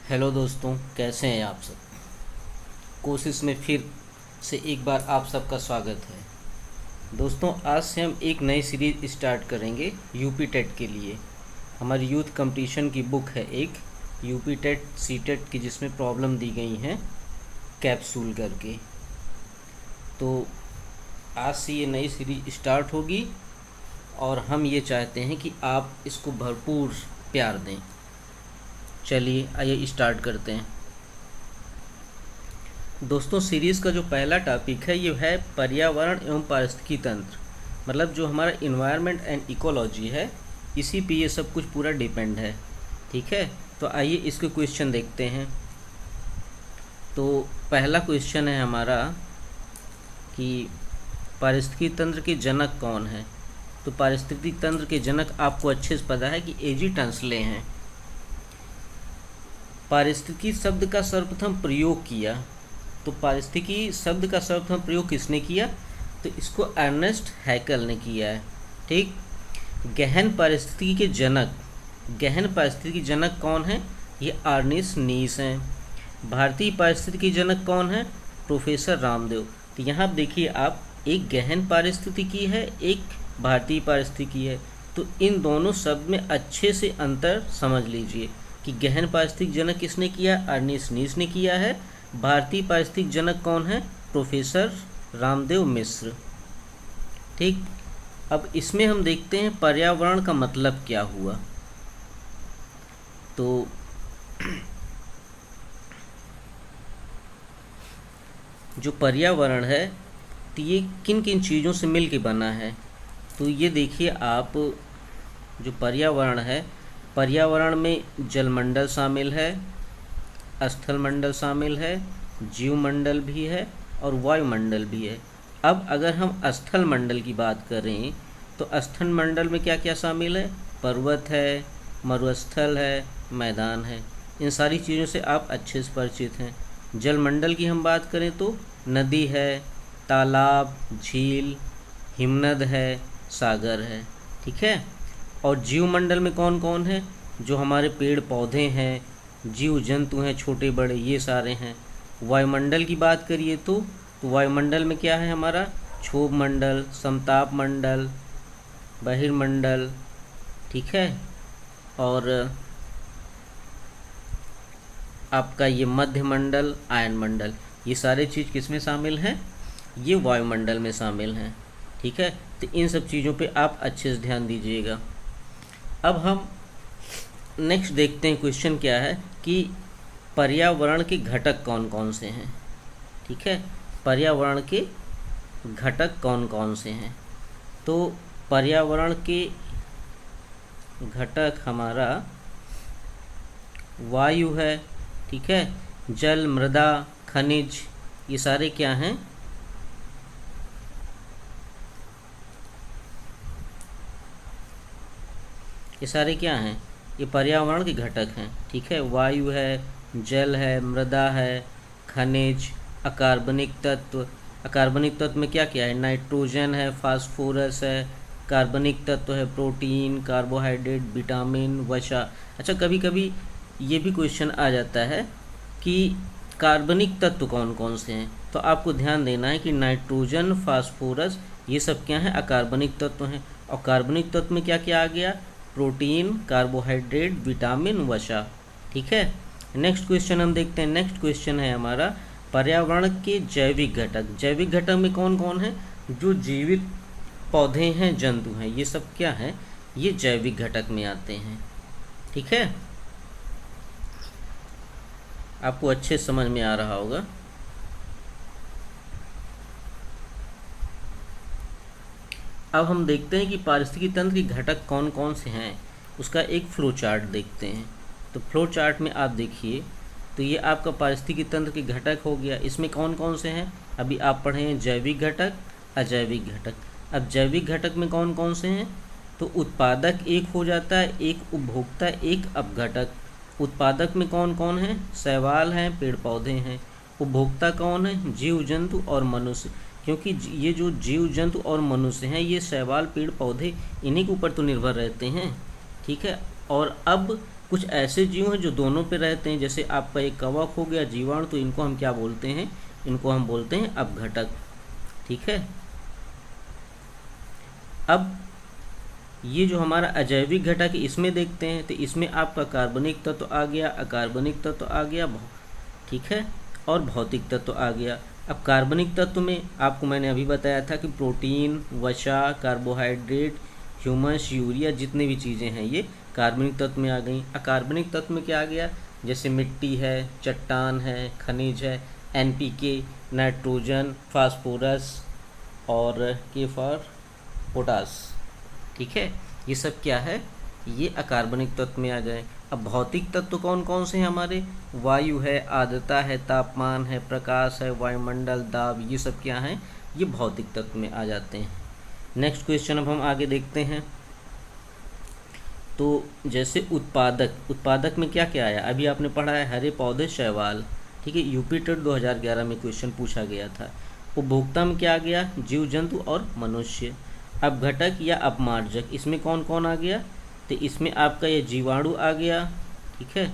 Hello दोस्तों, कैसे हैं आप सब। कोशिश में फिर से एक बार आप सबका स्वागत है। दोस्तों, आज से हम एक नई सीरीज स्टार्ट करेंगे यूपी टेट के लिए। हमारी यूथ कंपटीशन की बुक है एक, यूपी टेट सी टेट की, जिसमें प्रॉब्लम दी गई हैं कैप्सूल करके। तो आज से ये नई सीरीज स्टार्ट होगी और हम ये चाहते हैं कि आप इसको भरपूर प्यार दें। चलिए आइए स्टार्ट करते हैं। दोस्तों, सीरीज़ का जो पहला टॉपिक है ये है पर्यावरण एवं पारिस्थितिकी तंत्र, मतलब जो हमारा इन्वायरमेंट एंड इकोलॉजी है, इसी पे ये सब कुछ पूरा डिपेंड है। ठीक है, तो आइए इसके क्वेश्चन देखते हैं। तो पहला क्वेश्चन है हमारा कि पारिस्थितिकी तंत्र के जनक कौन है। तो पारिस्थितिकी तंत्र के जनक आपको अच्छे से पता है कि एजी टंसले हैं। पारिस्थितिकी शब्द का सर्वप्रथम प्रयोग किया, तो पारिस्थितिकी शब्द का सर्वप्रथम प्रयोग किसने किया, तो इसको अर्नेस्ट हैकल ने किया है। ठीक। गहन पारिस्थितिकी के जनक, गहन पारिस्थितिकी जनक कौन है, ये अर्नेस्ट नीस हैं। भारतीय पारिस्थितिकी जनक कौन है, प्रोफेसर रामदेव। तो यहाँ देखिए आप, एक गहन पारिस्थितिकी है, एक भारतीय पारिस्थितिकी है। तो इन दोनों शब्द में अच्छे से अंतर समझ लीजिए कि गहन पारिस्थितिक जनक किसने किया, अर्नेस्ट नीस ने किया है। भारतीय पारिस्थितिक जनक कौन है, प्रोफेसर रामदेव मिश्र। ठीक। अब इसमें हम देखते हैं पर्यावरण का मतलब क्या हुआ। तो जो पर्यावरण है, तो ये किन किन चीज़ों से मिल के बना है। तो ये देखिए आप, जो पर्यावरण है, पर्यावरण में जलमंडल शामिल है, स्थलमंडल शामिल है, जीवमंडल भी है और वायुमंडल भी है। अब अगर हम स्थलमंडल की बात करें तो स्थलमंडल में क्या क्या शामिल है, पर्वत है, मरुस्थल है, मैदान है। इन सारी चीज़ों से आप अच्छे से परिचित हैं। जलमंडल की हम बात करें तो नदी है, तालाब, झील, हिमनद है, सागर है। ठीक है। और जीवमंडल में कौन कौन है, जो हमारे पेड़ पौधे हैं, जीव जंतु हैं, छोटे बड़े, ये सारे हैं। वायुमंडल की बात करिए तो वायुमंडल में क्या है हमारा, क्षोभ मंडल, समताप मंडल, बहिर्मंडल। ठीक है। और आपका ये मध्य मंडल, आयन मंडल, ये सारे चीज़ किस में शामिल हैं, ये वायुमंडल में शामिल हैं। ठीक है। तो इन सब चीज़ों पे आप अच्छे से ध्यान दीजिएगा। अब हम नेक्स्ट देखते हैं क्वेश्चन क्या है कि पर्यावरण के घटक कौन कौन से हैं। ठीक है, पर्यावरण के घटक कौन कौन से हैं। तो पर्यावरण के घटक हमारा वायु है, ठीक है, जल, मृदा, खनिज, ये सारे क्या हैं, ये सारे क्या हैं, ये पर्यावरण के घटक हैं। ठीक है, वायु है, जल है, मृदा है, खनिज, अकार्बनिक तत्व। अकार्बनिक तत्व में क्या क्या है, नाइट्रोजन है, फास्फोरस है, कार्बनिक तत्व है, प्रोटीन, कार्बोहाइड्रेट, विटामिन, वसा। अच्छा, कभी कभी ये भी क्वेश्चन आ जाता है कि कार्बनिक तत्व कौन कौन से हैं। तो आपको ध्यान देना है कि नाइट्रोजन, फास्फोरस, ये सब क्या हैं, अकार्बनिक तत्व हैं। और कार्बनिक तत्व में क्या क्या आ गया, प्रोटीन, कार्बोहाइड्रेट, विटामिन, वसा। ठीक है। नेक्स्ट क्वेश्चन हम देखते हैं। नेक्स्ट क्वेश्चन है हमारा पर्यावरण के जैविक घटक। जैविक घटक में कौन कौन है, जो जीवित पौधे हैं, जंतु हैं, ये सब क्या है, ये जैविक घटक में आते हैं। ठीक है, आपको अच्छे समझ में आ रहा होगा। अब हम देखते हैं कि पारिस्थितिकी तंत्र के घटक कौन कौन से हैं, उसका एक फ्लो चार्ट देखते हैं। तो फ्लो चार्ट में आप देखिए, तो ये आपका पारिस्थितिकी तंत्र के घटक हो गया। इसमें कौन कौन से हैं, अभी आप पढ़े हैं जैविक घटक, अजैविक घटक। अब जैविक घटक में कौन कौन से हैं, तो उत्पादक एक हो जाता है, एक उपभोक्ता, एक अपघटक। उत्पादक में कौन कौन है, शैवाल हैं, पेड़ पौधे हैं। उपभोक्ता कौन है, जीव जंतु और मनुष्य, क्योंकि ये जो जीव जंतु और मनुष्य हैं, ये शैवाल, पेड़ पौधे, इन्हीं के ऊपर तो निर्भर रहते हैं। ठीक है। और अब कुछ ऐसे जीव हैं जो दोनों पे रहते हैं, जैसे आपका एक कवक हो गया, जीवाणु, तो इनको हम क्या बोलते हैं, इनको हम बोलते हैं अपघटक। ठीक है। अब ये जो हमारा अजैविक घटक है इसमें देखते हैं, तो इसमें आपका कार्बनिक तत्व आ गया, अकार्बनिक तत्व आ गया, ठीक है, और भौतिक तत्व आ गया। अब कार्बनिक तत्व में आपको मैंने अभी बताया था कि प्रोटीन, वसा, कार्बोहाइड्रेट, ह्यूमस, यूरिया, जितनी भी चीज़ें हैं ये कार्बनिक तत्व में आ गई। अकार्बनिक तत्व में क्या आ गया, जैसे मिट्टी है, चट्टान है, खनिज है, एनपीके, नाइट्रोजन, फास्फोरस और के फॉर पोटास। ठीक है, ये सब क्या है, ये अकार्बनिक तत्व में आ जाए। अब भौतिक तत्व कौन कौन से हैं हमारे, वायु है, आर्द्रता है, तापमान है, प्रकाश है, वायुमंडल, दाब, ये सब क्या हैं, ये भौतिक तत्व में आ जाते हैं। नेक्स्ट क्वेश्चन अब हम आगे देखते हैं। तो जैसे उत्पादक में क्या क्या आया, अभी आपने पढ़ा है हरे पौधे, शैवाल। ठीक है, यूपी टेट 2011 में क्वेश्चन पूछा गया था। उपभोक्ता में क्या आ गया, जीव जंतु और मनुष्य। अपघटक या अपमार्जक, इसमें कौन कौन आ गया, तो इसमें आपका ये जीवाणु आ गया। ठीक है,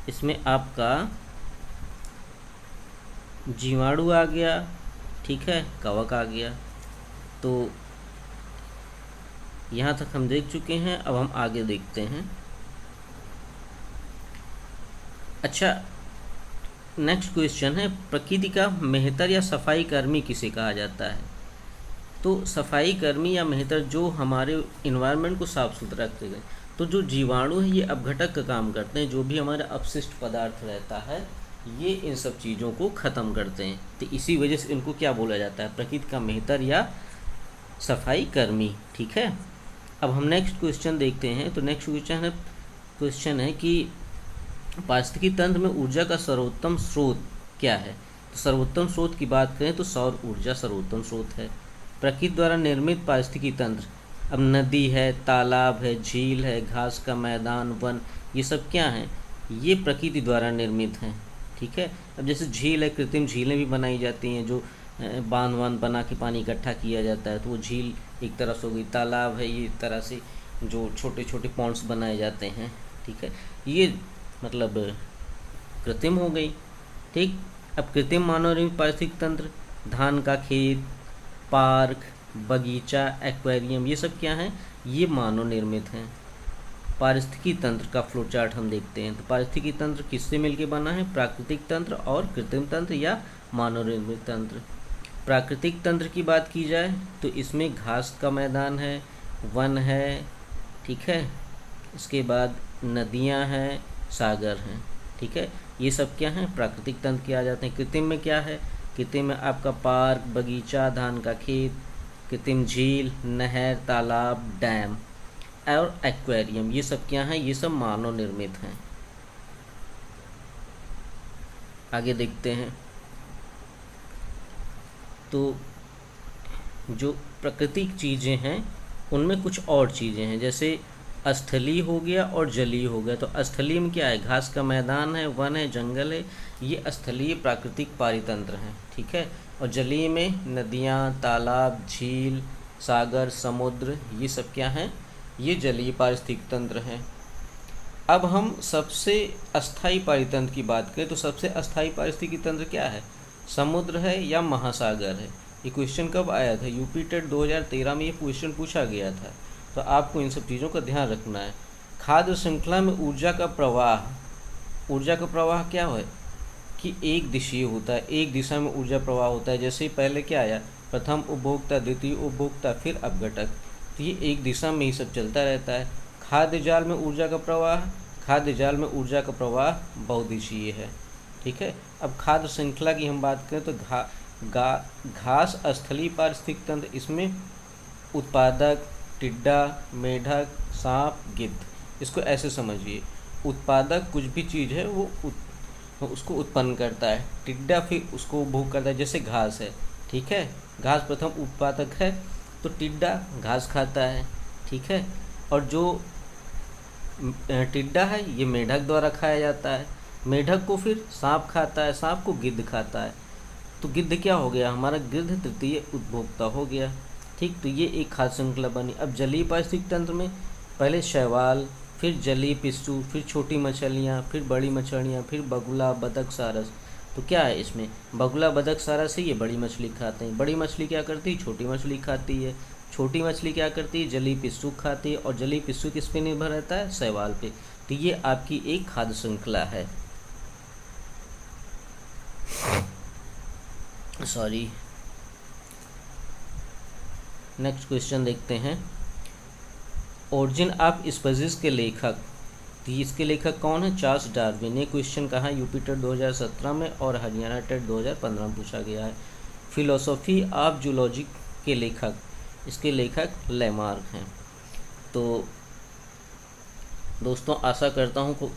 इसमें आपका जीवाणु आ गया, ठीक है, कवक आ गया। तो यहाँ तक हम देख चुके हैं, अब हम आगे देखते हैं। अच्छा, नेक्स्ट क्वेश्चन है, प्रकृति का मेहतर या सफाई कर्मी किसे कहा जाता है। तो सफाई कर्मी या मेहतर जो हमारे इन्वायरमेंट को साफ सुथरा रखते हैं। तो जो जीवाणु है ये अपघटक का काम करते हैं, जो भी हमारा अपशिष्ट पदार्थ रहता है ये इन सब चीज़ों को ख़त्म करते हैं। तो इसी वजह से इनको क्या बोला जाता है, प्रकृति का मेहतर या सफाई कर्मी। ठीक है, अब हम नेक्स्ट क्वेश्चन देखते हैं। तो नेक्स्ट क्वेश्चन है कि पारिस्थितिकी तंत्र में ऊर्जा का सर्वोत्तम स्रोत क्या है। तो सर्वोत्तम स्रोत की बात करें तो सौर ऊर्जा सर्वोत्तम स्रोत है। प्रकृति द्वारा निर्मित पारिस्थितिकी तंत्र, अब नदी है, तालाब है, झील है, घास का मैदान, वन, ये सब क्या हैं, ये प्रकृति द्वारा निर्मित हैं। ठीक है, अब जैसे झील है, कृत्रिम झीलें भी बनाई जाती हैं, जो बांध वांध बना के पानी इकट्ठा किया जाता है, तो वो झील एक तरह से हो गई। तालाब है, ये एक तरह से जो छोटे छोटे पॉन्ड्स बनाए जाते हैं। ठीक है, ये मतलब कृत्रिम हो गई। ठीक, अब कृत्रिम मानव निर्मित पारिस्थितिक तंत्र, धान का खेत, पार्क, बगीचा, एक्वेरियम, ये सब क्या हैं, ये मानव निर्मित हैं। पारिस्थितिकी तंत्र का फ्लो चार्ट हम देखते हैं। तो पारिस्थितिकी तंत्र किससे मिलकर बना है, प्राकृतिक तंत्र और कृत्रिम तंत्र या मानव निर्मित तंत्र। प्राकृतिक तंत्र की बात की जाए तो इसमें घास का मैदान है, वन है, ठीक है, इसके बाद नदियां हैं, सागर हैं। ठीक है, ये सब क्या हैं, प्राकृतिक तंत्र के आ जाते हैं। कृत्रिम में क्या है, कृत्रिम में आपका पार्क, बगीचा, धान का खेत, कृत्रिम झील, नहर, तालाब, डैम और एक्वेरियम, ये सब क्या हैं, ये सब मानव निर्मित हैं। आगे देखते हैं। तो जो प्राकृतिक चीज़ें हैं उनमें कुछ और चीज़ें हैं, जैसे स्थलीय हो गया और जलीय हो गया। तो स्थलीय में क्या है, घास का मैदान है, वन है, जंगल है, ये स्थलीय प्राकृतिक पारितंत्र हैं। ठीक है, और जलीय में नदियाँ, तालाब, झील, सागर, समुद्र, ये सब क्या हैं, ये जलीय पारिस्थितिक तंत्र हैं। अब हम सबसे अस्थायी पारितंत्र की बात करें तो सबसे अस्थायी पारिस्थितिकी तंत्र क्या है, समुद्र है या महासागर है। ये क्वेश्चन कब आया था, यूपी टेट 2013 में ये क्वेश्चन पूछा गया था। तो आपको इन सब चीज़ों का ध्यान रखना है। खाद्य श्रृंखला में ऊर्जा का प्रवाह क्या है कि एक दिशीय होता है, एक दिशा में ऊर्जा प्रवाह होता है। जैसे पहले क्या आया, प्रथम उपभोक्ता, द्वितीय उपभोक्ता, फिर अपघटक, तो ये एक दिशा में ही सब चलता रहता है। खाद्य जाल में ऊर्जा का प्रवाह बहुदिशीय है। ठीक है, अब खाद्य श्रृंखला की हम बात करें तो घास स्थलीय पारिस्थितिक तंत्र, इसमें उत्पादक, टिड्डा, मेढक, सांप, गिद्ध, इसको ऐसे समझिए। उत्पादक कुछ भी चीज़ है वो उसको उत्पन्न करता है, टिड्डा फिर उसको उपभोग करता है, जैसे घास है। ठीक है, घास प्रथम उत्पादक है तो टिड्डा घास खाता है। ठीक है, और जो टिड्डा है ये मेढक द्वारा खाया जाता है, मेढक को फिर सांप खाता है, सांप को गिद्ध खाता है। तो गिद्ध क्या हो गया, हमारा गिद्ध तृतीय उपभोक्ता हो गया। ठीक, तो ये एक खाद्य श्रृंखला बनी। अब जलीय पारिस्थितिक तंत्र में पहले शैवाल, फिर जलीय पिस्सू, फिर छोटी मछलियाँ, फिर बड़ी मछलियाँ, फिर बगुला, बतख, सारस। तो क्या है इसमें, बगुला, बतख, सारस से ये बड़ी मछली खाते हैं। बड़ी मछली क्या करती है, छोटी मछली खाती है। छोटी मछली क्या करती है, जलीय पिस्सू खाती है। और जलीय पिस्सू किस पे निर्भर रहता है, शैवाल पे। तो ये आपकी एक खाद्य श्रृंखला है। सॉरी, नेक्स्ट क्वेश्चन देखते हैं। ओरिजिन ऑफ स्पीशीज के लेखक, तो इसके लेखक कौन है, चार्ल्स डार्विन। ये क्वेश्चन कहाँ, यूपी टेट 2017 में और हरियाणा टेट 2015 में पूछा गया है। फिलोसॉफी ऑफ जूलॉजी के लेखक, इसके लेखक लेमार्क हैं। तो दोस्तों आशा करता हूँ कि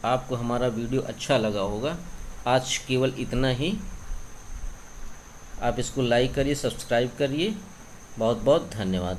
आपको हमारा वीडियो अच्छा लगा होगा। आज केवल इतना ही। आप इसको लाइक करिए, सब्सक्राइब करिए। बहुत बहुत धन्यवाद।